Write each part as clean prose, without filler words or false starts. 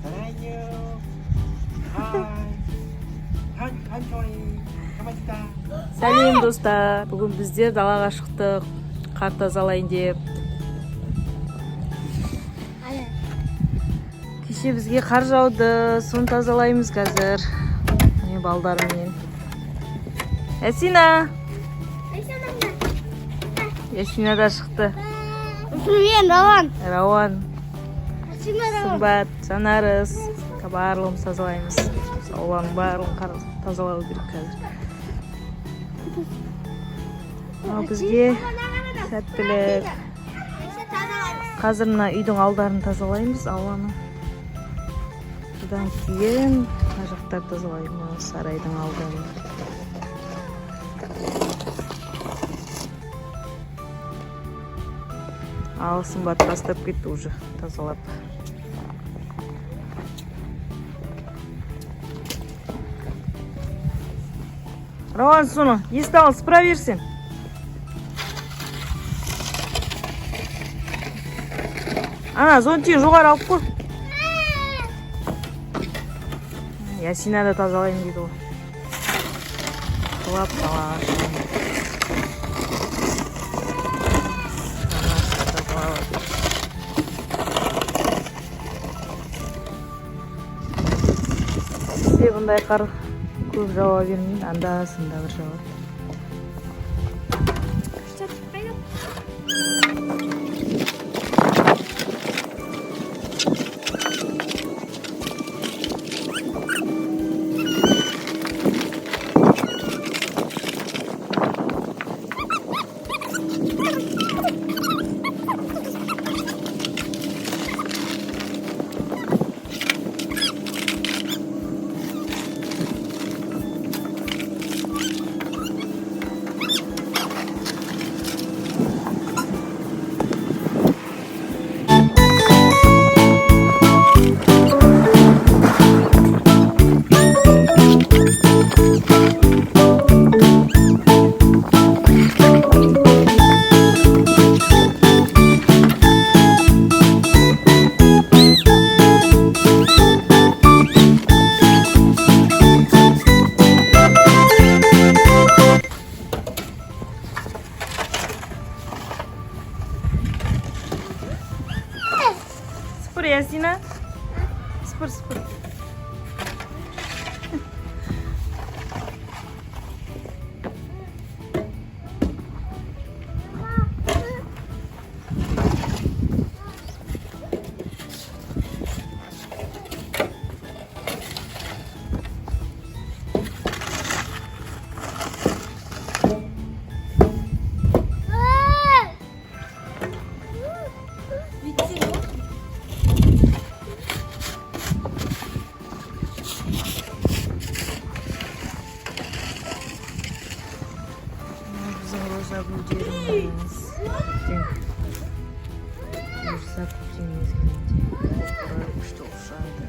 사랑해요. 한촌이 가만히 있다. Сәлем достар. Бүгін біздер далаға шықтық. Қар тазалайын деп. Кеше бізге қар жауды. Соны тазалаймыз қазір. Міне балдарыммен. Ясина. Ясина да шықты. Мен Рауан. Рауан. Сымбат, Жанарыс. Барлығымыз тазалаймыз. Ауланың барлығын қар тазалау керек қазір. Ал бізге сәттілік. Қазір мына үйдің алдарын тазалаймыз, ауланы. Бұдан кейін мына жақтар тазалаймыз, сарайдың алдын. Ал Сымбат бастап кетті уже тазалап. Рауан, соны есті ал, сыпыра берсен. Ана, зонтиін жоғары алып қой. Ясина да тазалайын дейді ғой. Құлап қалаш. Бізде бұндай қар көп жауа бермейді, анда-санда бір жауады. Sıfır Yasina. Sıfır. Роза гүлдеріміз. Бұйырса көктем мезгілінде қоқырай күшті ұшады.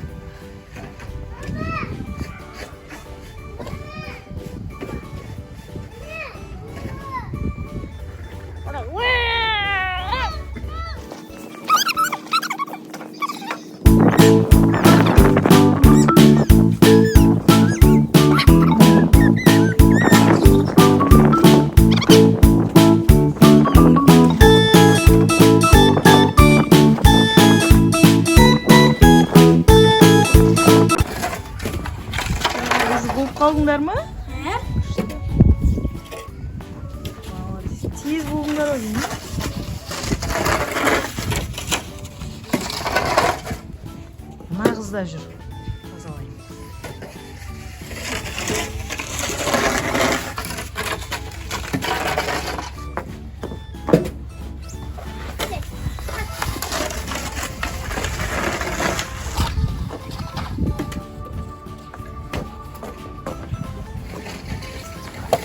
Қалдыңдар ма? Тез болыңдар ой. Нағызда жүр. Тазалайын.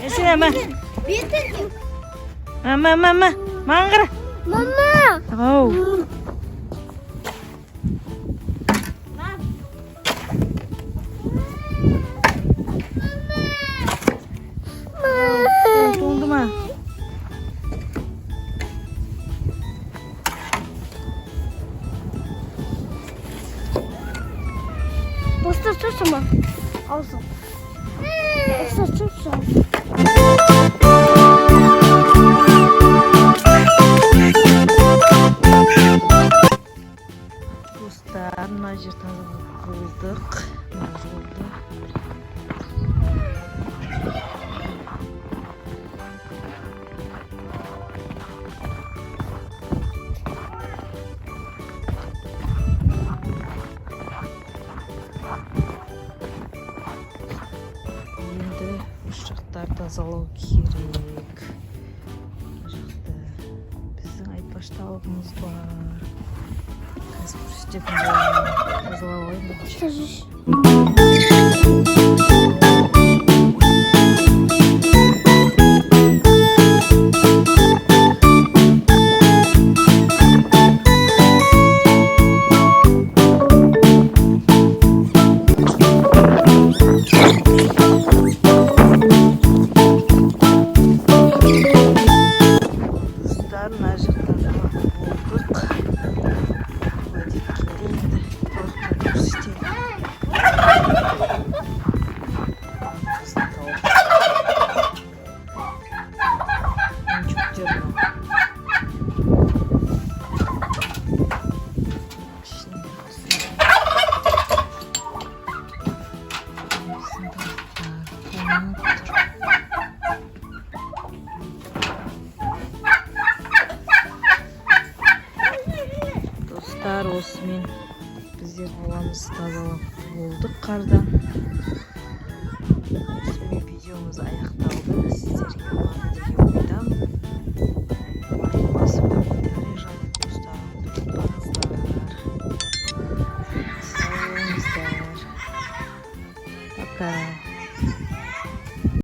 Ясина, ма. Мама. Маңғыра. Мама. Ау. Тоңды ма? Просто чуть-чуть. Алсın. Просто чуть-чуть. Dostlar, mына жерден болдық. Мына жолды. Енді үш жақтарды тазалау керек. Мына жақта біздің айтпашталығымыз бар. Қазір көрсететін боламын. Тазалап алайын бірінші. Çocuk. Dostlar, mына жақтан болдық. Достар, осымен біздер баламызды тазалап болдық қардан. Осымен видеомыз аяқталды. Сіздерге ұнады деген ойдамын. Лайк басып комментарий жазып достарымды ұмытпаңыздар. Сау болыңыздар. Пока.